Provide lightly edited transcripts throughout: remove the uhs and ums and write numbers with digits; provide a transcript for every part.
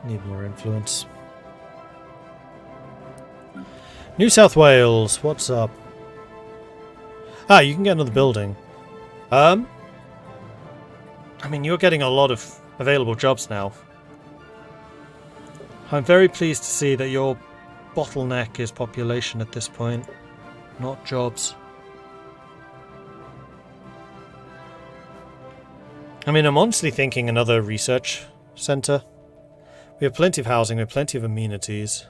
Need more influence. New South Wales, what's up? Ah, you can get another building. I mean, you're getting a lot of available jobs now. I'm very pleased to see that your bottleneck is population at this point, not jobs. I mean, I'm honestly thinking another research centre. We have plenty of housing, we have plenty of amenities.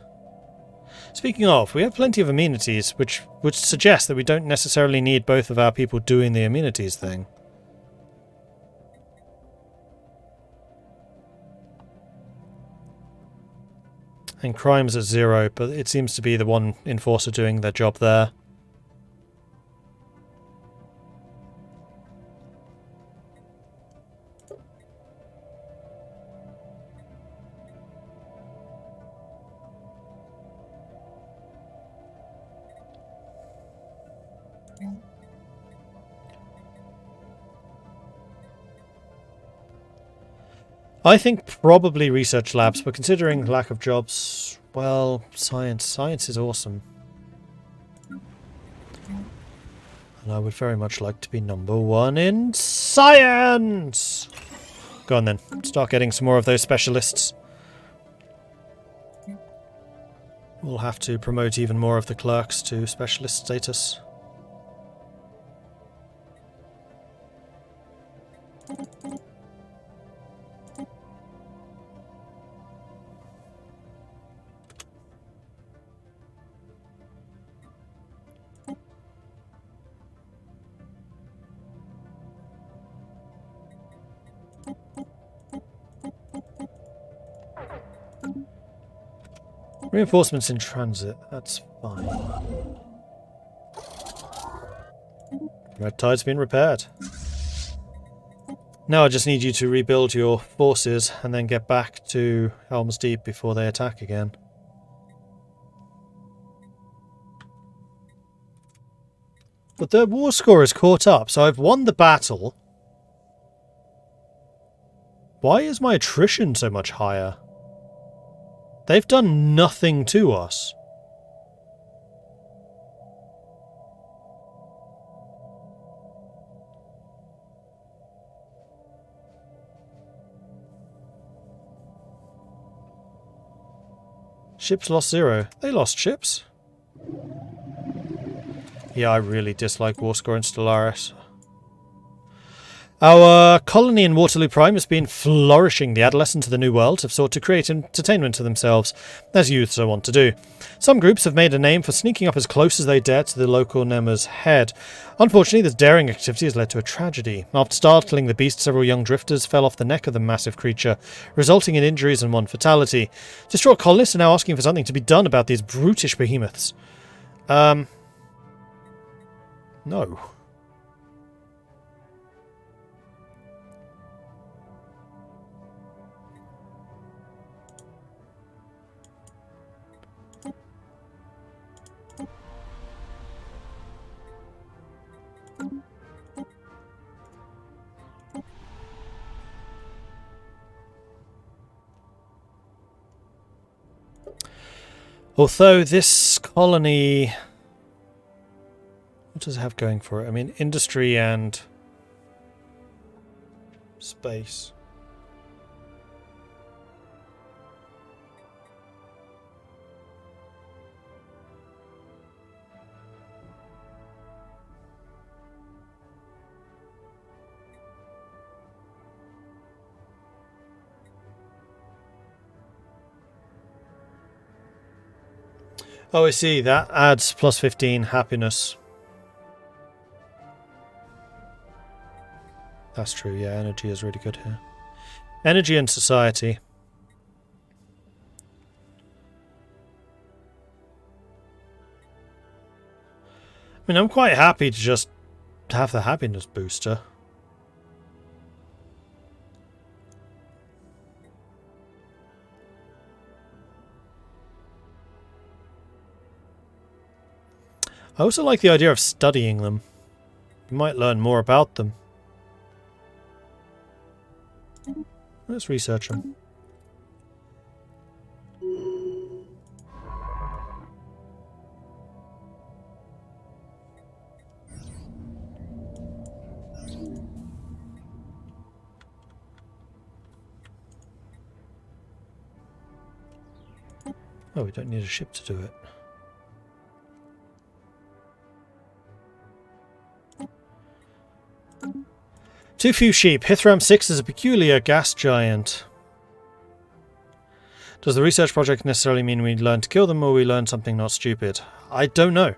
Speaking of, we have plenty of amenities, which would suggest that we don't necessarily need both of our people doing the amenities thing. And crime's at 0, but it seems to be the one enforcer doing their job there. I think probably research labs, but considering lack of jobs, well, science. Science is awesome. And I would very much like to be #1 in science! Go on then, start getting some more of those specialists. We'll have to promote even more of the clerks to specialist status. Reinforcements in transit, that's fine. Red tide's been repaired. Now I just need you to rebuild your forces and then get back to Helm's Deep before they attack again. But the war score is caught up, so I've won the battle. Why is my attrition so much higher? They've done nothing to us. Ships lost 0. They lost ships. Yeah, I really dislike war score in Stellaris. Our colony in Waterloo Prime has been flourishing. The adolescents of the New World have sought to create entertainment for themselves, as youths are wont to do. Some groups have made a name for sneaking up as close as they dare to the local Nema's head. Unfortunately, this daring activity has led to a tragedy. After startling the beast, several young drifters fell off the neck of the massive creature, resulting in injuries and one fatality. Distraught colonists are now asking for something to be done about these brutish behemoths. No. Although this colony... What does it have going for it? I mean, industry and space. Oh, I see. That adds plus 15 happiness. That's true, yeah. Energy is really good here. Energy and society. I mean, I'm quite happy to just have the happiness booster. I also like the idea of studying them. You might learn more about them. Let's research them. Oh, we don't need a ship to do it. Too few sheep. Hithram 6 is a peculiar gas giant. Does the research project necessarily mean we learn to kill them, or we learn something not stupid? I don't know.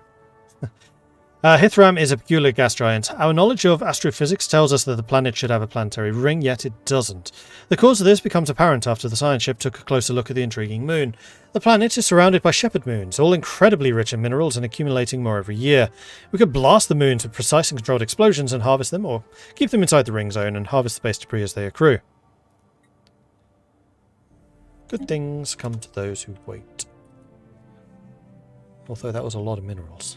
Hithram is a peculiar gas giant. Our knowledge of astrophysics tells us that the planet should have a planetary ring, yet it doesn't. The cause of this becomes apparent after the science ship took a closer look at the intriguing moon. The planet is surrounded by shepherd moons, all incredibly rich in minerals and accumulating more every year. We could blast the moons with precise and controlled explosions and harvest them, or keep them inside the ring zone and harvest the space debris as they accrue. Good things come to those who wait. Although that was a lot of minerals.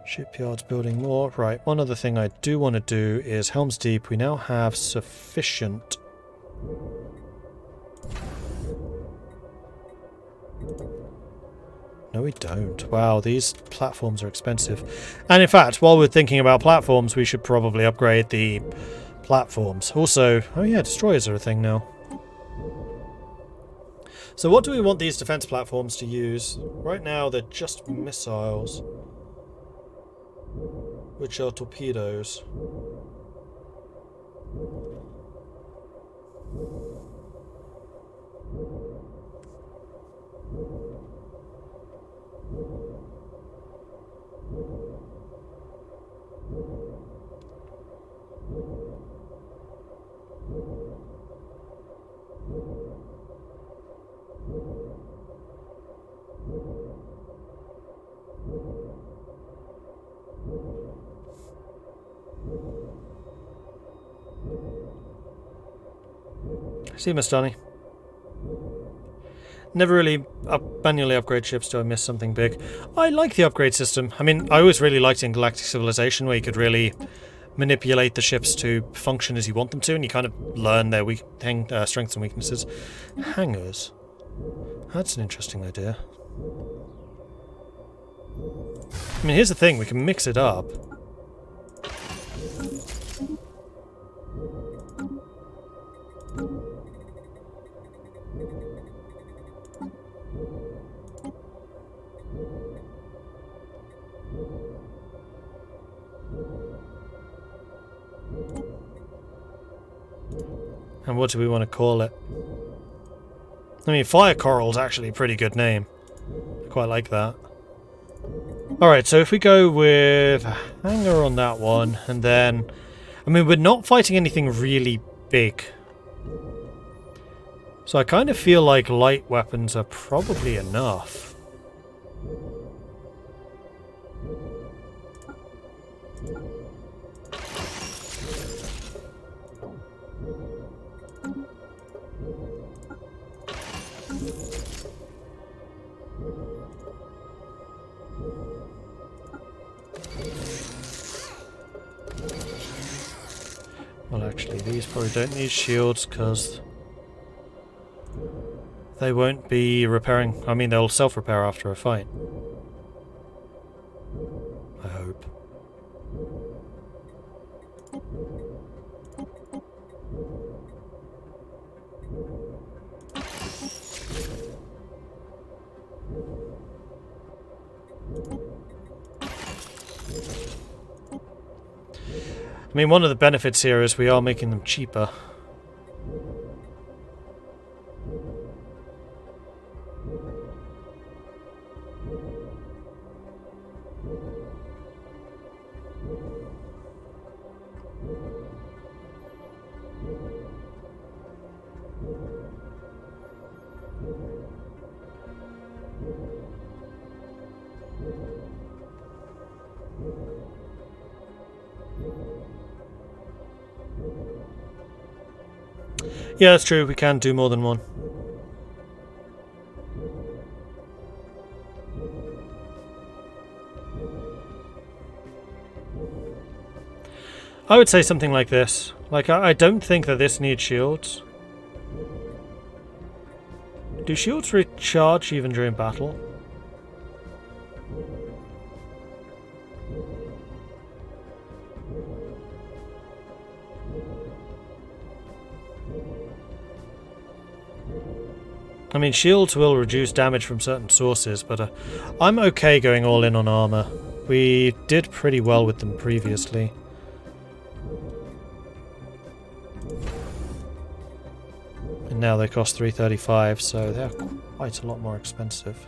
Shipyards building more. Right, one other thing I do want to do is Helm's Deep. We now have sufficient... No, we don't. Wow, these platforms are expensive. And in fact, while we're thinking about platforms, we should probably upgrade the platforms. Also, oh yeah, destroyers are a thing now. So what do we want these defense platforms to use? Right now, they're just missiles, which are torpedoes. See, Miss Donny. Never really manually upgrade ships till I miss something big. I like the upgrade system. I mean, I always really liked in Galactic Civilization where you could really manipulate the ships to function as you want them to, and you kind of learn their strengths and weaknesses. Hangars. That's an interesting idea. I mean, here's the thing, we can mix it up. And what do we want to call it? I mean, Fire Coral's actually a pretty good name. I quite like that. Alright, so if we go with a hangar on that one, and then... I mean, we're not fighting anything really big. So I kind of feel like light weapons are probably enough. Well, actually, these probably don't need shields because they won't be repairing. I mean, they'll self-repair after a fight. I hope. I mean, one of the benefits here is we are making them cheaper. Yeah, that's true. We can do more than one. I would say something like this. Like, I don't think that this needs shields. Do shields recharge even during battle? I mean, shields will reduce damage from certain sources, but I'm okay going all in on armor. We did pretty well with them previously. And now they cost 335, so they're quite a lot more expensive.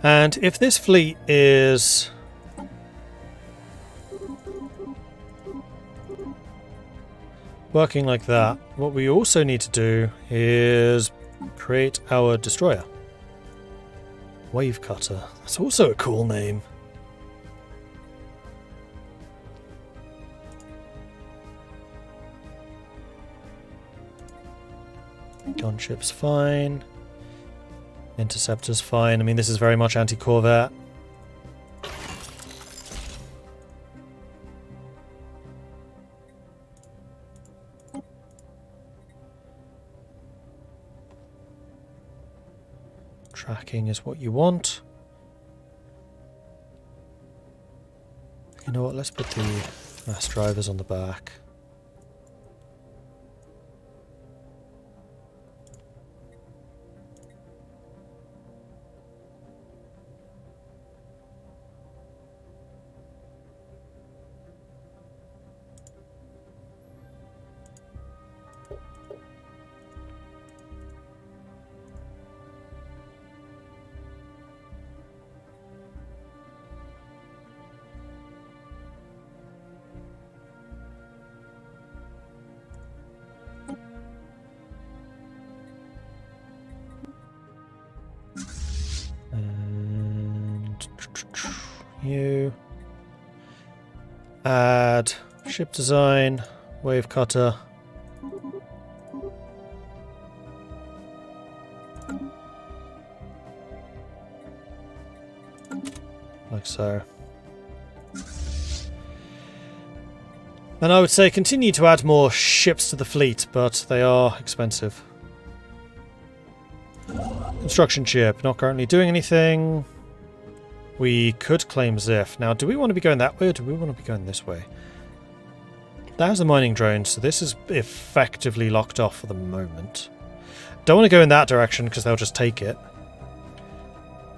And if this fleet is working like that, what we also need to do is create our destroyer. Wave Cutter. That's also a cool name. Gunship's fine. Interceptor's fine. I mean, this is very much anti-corvette. Tracking is what you want. You know what? Let's put the mass drivers on the back. You add ship design, wave cutter. Like so. And I would say continue to add more ships to the fleet, but they are expensive. Construction ship, not currently doing anything. We could claim Ziph. Now, do we want to be going that way or do we want to be going this way? That has a mining drone, so this is effectively locked off for the moment. Don't want to go in that direction because they'll just take it.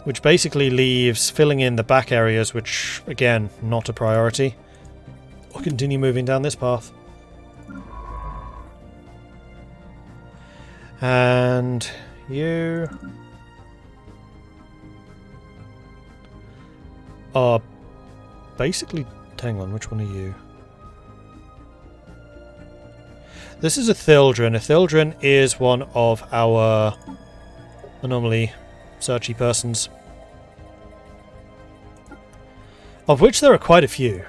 Which basically leaves filling in the back areas, which, again, not a priority. We'll continue moving down this path. And you are basically... Hang on, which one are you? This is a Thildren. A Thildren is one of our anomaly searchy persons. Of which there are quite a few.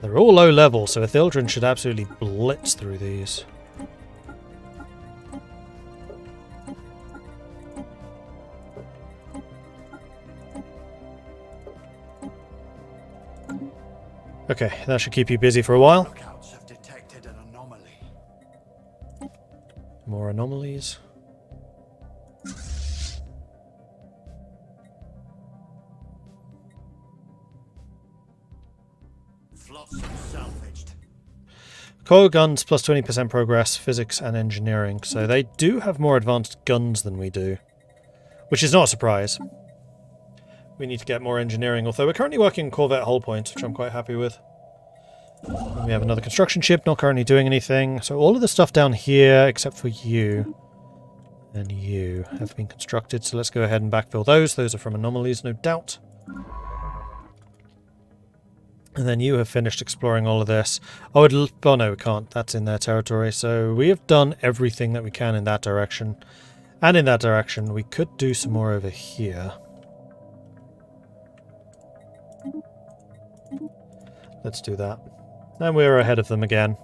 They're all low level, so a Thildren should absolutely blitz through these. Okay, that should keep you busy for a while. Lookouts have detected an anomaly. More anomalies. Flotsam salvaged. Coil guns plus 20% progress, physics and engineering. So they do have more advanced guns than we do. Which is not a surprise. We need to get more engineering, although we're currently working on Corvette hull points, which I'm quite happy with. And we have another construction ship, not currently doing anything. So all of the stuff down here, except for you and you, have been constructed. So let's go ahead and backfill those. Those are from anomalies, no doubt. And then you have finished exploring all of this. Oh no, we can't. That's in their territory. So we have done everything that we can in that direction. And in that direction, we could do some more over here. Let's do that. And we're ahead of them again.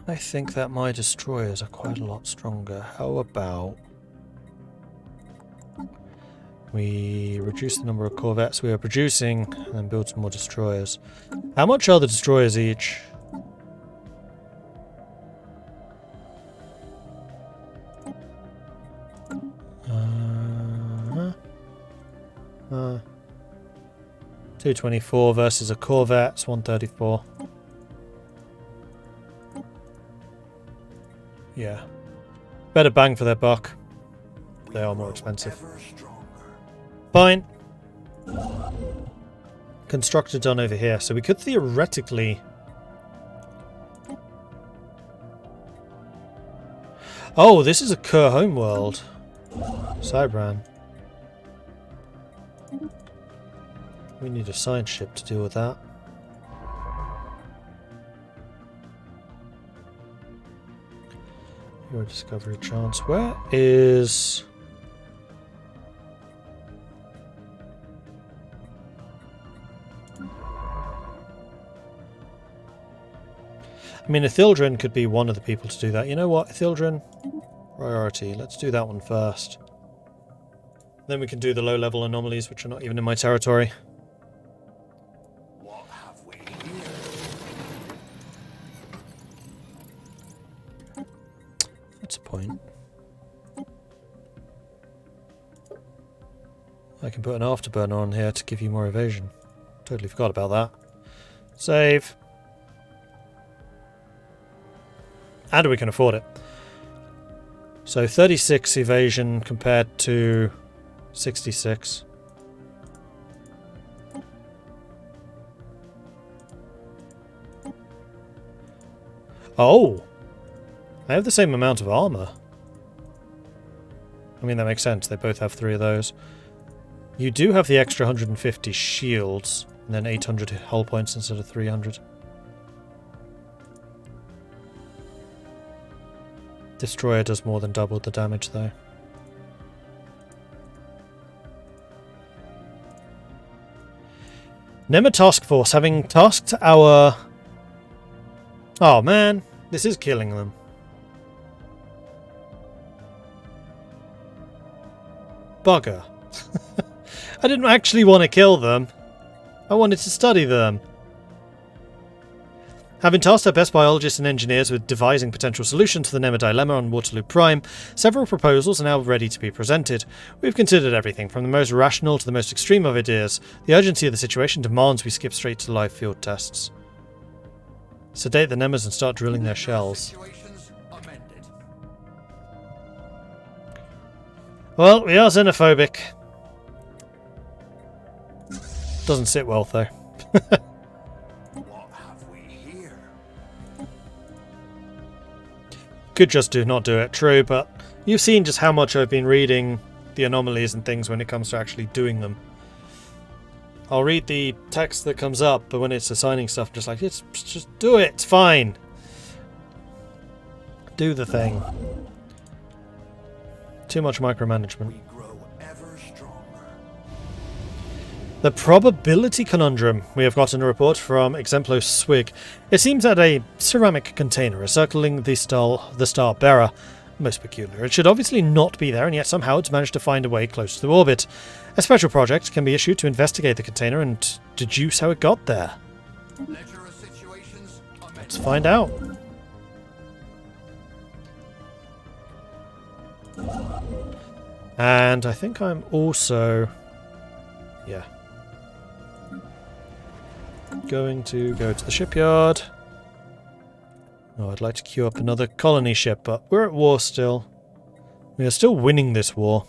I think that my destroyers are quite a lot stronger. How about we reduce the number of corvettes we are producing and then build some more destroyers? How much are the destroyers each? Uh, 224 versus a corvette, it's 134. Yeah. Better bang for their buck. They are more expensive. Fine. Constructor done over here, so we could theoretically... Oh, this is a Kerr homeworld. Cybran. We need a science ship to deal with that. Your discovery chance. Where is... I mean, Ithildren could be one of the people to do that. You know what, Ithildren? Priority. Let's do that one first. Then we can do the low-level anomalies, which are not even in my territory. What have we here? That's a point. I can put an afterburner on here to give you more evasion. Totally forgot about that. Save. And we can afford it. So 36 evasion compared to 66. Oh! I have the same amount of armor. I mean, that makes sense. They both have 3 of those. You do have the extra 150 shields, and then 800 hull points instead of 300. Destroyer does more than double the damage, though. Nema Task Force, having tasked our... Oh man, this is killing them. Bugger. I didn't actually want to kill them. I wanted to study them. Having tasked our best biologists and engineers with devising potential solutions to the Nema dilemma on Waterloo Prime, several proposals are now ready to be presented. We've considered everything from the most rational to the most extreme of ideas. The urgency of the situation demands we skip straight to live field tests. Sedate the Nemas and start drilling their shells. Well, we are xenophobic. Doesn't sit well, though. Could just not do it, true, but you've seen just how much I've been reading the anomalies and things when it comes to actually doing them. I'll read the text that comes up, but when it's assigning stuff, I'm just like, just do it, it's fine. Do the thing. Too much micromanagement. The probability conundrum. We have gotten a report from Exemplo Swig. It seems that a ceramic container is circling the star bearer. Most peculiar. It should obviously not be there, and yet somehow it's managed to find a way close to the orbit. A special project can be issued to investigate the container and deduce how it got there. Let's find out. And I think I'm also... yeah. Going to go to the shipyard. Oh, I'd like to queue up another colony ship, but we're at war still. We are still winning this war.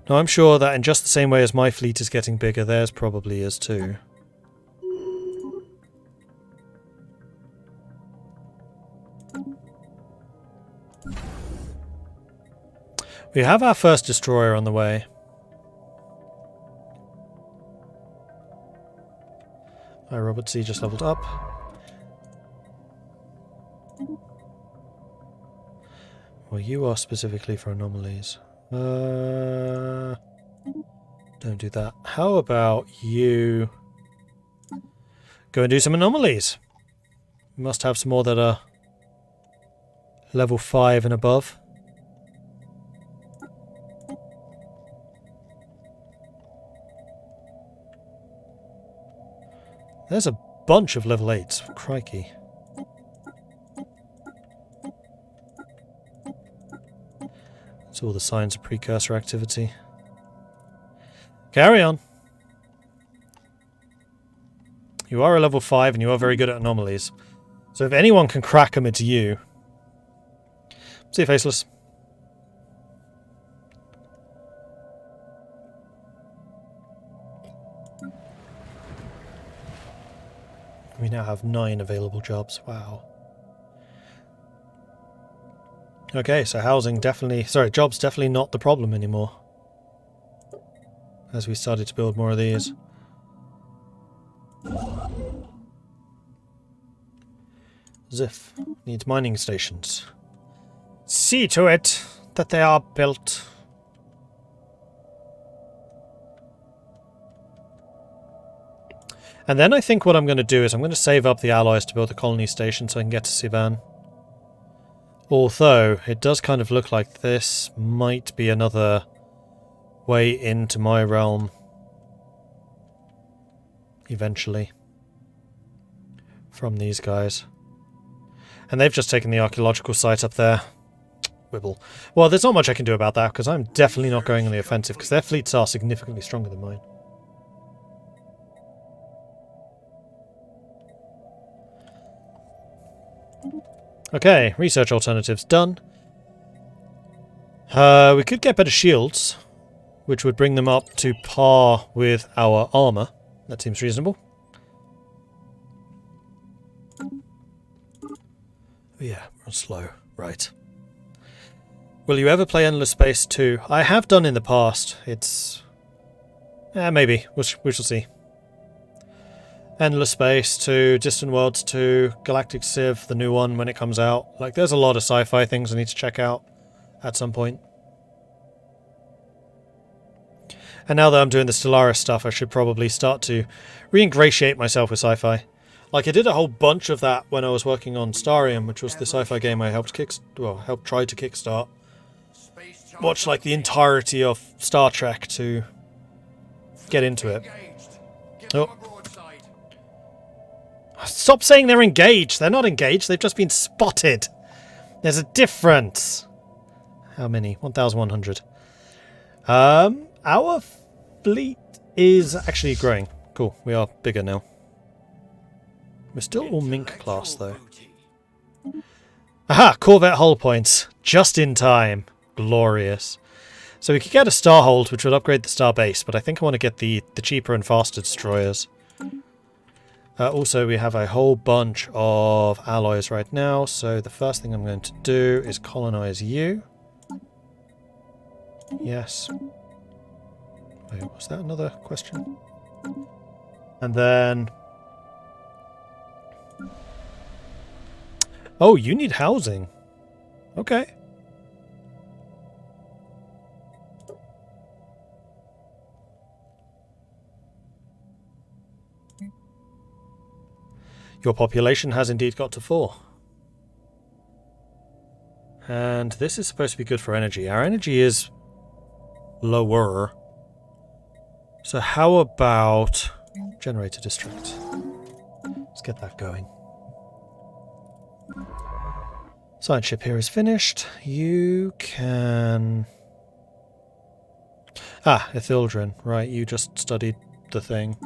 Now I'm sure that in just the same way as my fleet is getting bigger, theirs probably is too. We have our first destroyer on the way. Hi, Robert C. just leveled up. Well, you are specifically for anomalies. Don't do that. How about you go and do some anomalies? We must have some more that are level 5 and above. There's a bunch of level 8s. Crikey. It's all the signs of precursor activity. Carry on. You are a level 5 and you are very good at anomalies. So if anyone can crack them, it's you. See you, Faceless. We now have 9 available jobs. Wow. Okay, so housing definitely... Sorry, jobs definitely not the problem anymore. As we started to build more of these. Ziff needs mining stations. See to it that they are built. And then I think what I'm going to do is I'm going to save up the alloys to build a colony station so I can get to Sivan. Although, it does kind of look like this might be another way into my realm. Eventually. From these guys. And they've just taken the archaeological site up there. Wibble. Well, there's not much I can do about that, because I'm definitely not going on the offensive, because their fleets are significantly stronger than mine. Okay, research alternatives done. We could get better shields, which would bring them up to par with our armor. That seems reasonable. Yeah, we're slow. Right. Will you ever play Endless Space 2? I have done in the past. It's... maybe. We shall see. Endless Space 2, Distant Worlds 2, Galactic Civ, the new one when it comes out. Like, there's a lot of sci-fi things I need to check out at some point. And now that I'm doing the Stellaris stuff, I should probably start to re-ingratiate myself with sci-fi. Like, I did a whole bunch of that when I was working on Starium, which was the sci-fi game I helped try to kickstart. Watched, like, the entirety of Star Trek to get into it. Oh. Stop saying they're engaged! They're not engaged, they've just been spotted! There's a difference! How many? 1,100. Our fleet is actually growing. Cool, we are bigger now. We're still all Mink class, though. Aha! Corvette hull points. Just in time. Glorious. So we could get a Starhold, which would upgrade the Star Base, but I think I want to get the cheaper and faster destroyers. Also, we have a whole bunch of alloys right now, so the first thing I'm going to do is colonize you. Yes. Wait, was that another question? And then... Oh, you need housing. Okay. Your population has indeed got to 4. And this is supposed to be good for energy. Our energy is lower. So how about generator district? Let's get that going. Science ship here is finished. You can... Ah, Ithildren. Right, you just studied the thing.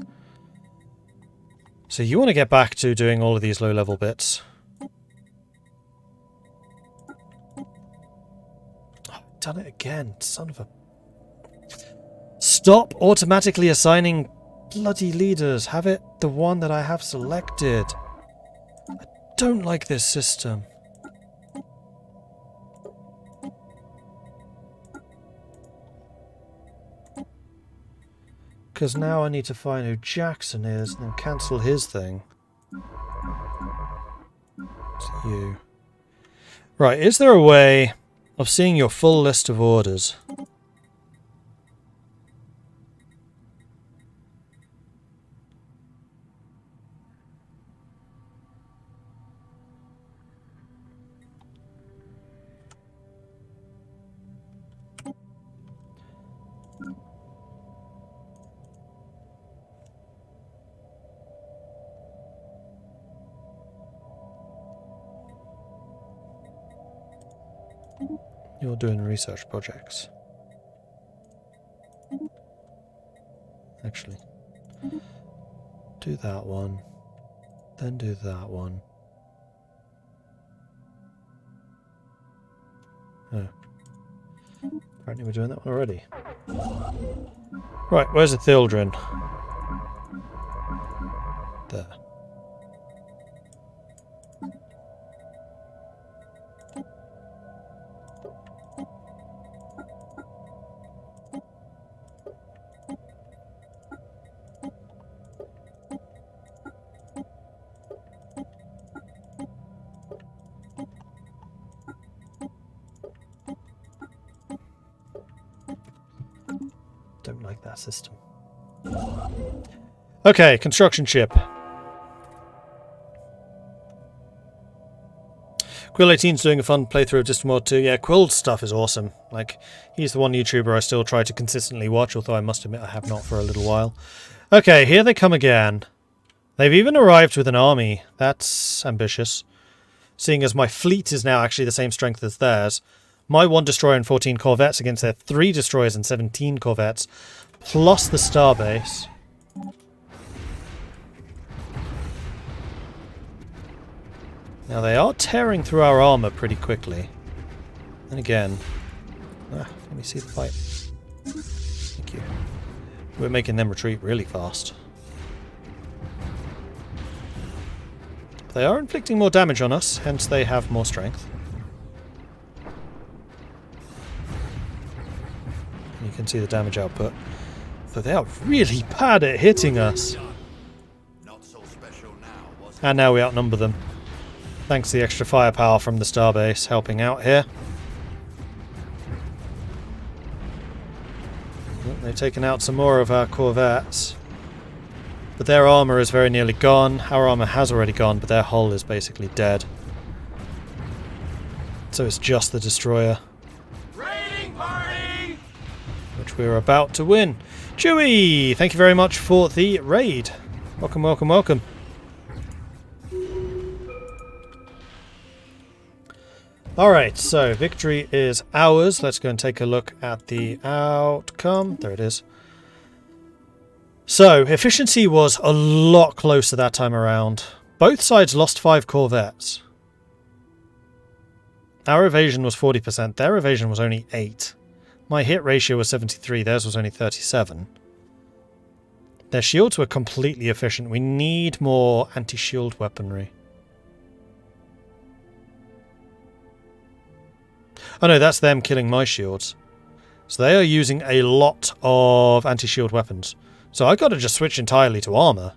So you want to get back to doing all of these low-level bits. Oh, I've done it again, son of a... Stop automatically assigning bloody leaders. Have it the one that I have selected. I don't like this system. Because now I need to find who Jackson is and then cancel his thing. It's you. Right, is there a way of seeing your full list of orders? You're doing research projects. Actually, do that one, then do that one. Oh. Apparently we're doing that one already. Right, where's the Thildren? There. Don't like that system. Okay, construction ship. Quill 18's doing a fun playthrough of Distant World 2. Yeah, Quill's stuff is awesome. Like, he's the one YouTuber I still try to consistently watch, although I must admit I have not for a little while. Okay, here they come again. They've even arrived with an army. That's ambitious. Seeing as my fleet is now actually the same strength as theirs. My 1 destroyer and 14 corvettes against their 3 destroyers and 17 corvettes, plus the starbase. Now they are tearing through our armour pretty quickly. And again... let me see the fight. Thank you. We're making them retreat really fast. They are inflicting more damage on us, hence they have more strength. You can see the damage output. But they are really bad at hitting us. Not so special now, was it? And now we outnumber them. Thanks to the extra firepower from the starbase helping out here. Oh, they've taken out some more of our corvettes. But their armour is very nearly gone. Our armour has already gone, but their hull is basically dead. So it's just the destroyer. Raiding party! Which we're about to win. Chewie! Thank you very much for the raid. Welcome, welcome, welcome. Alright, so victory is ours. Let's go and take a look at the outcome. There it is. So, efficiency was a lot closer that time around. Both sides lost 5 corvettes. Our evasion was 40%, their evasion was only 8. My hit ratio was 73, theirs was only 37. Their shields were completely efficient. We need more anti-shield weaponry. Oh no, that's them killing my shields. So they are using a lot of anti-shield weapons. So I've got to just switch entirely to armour.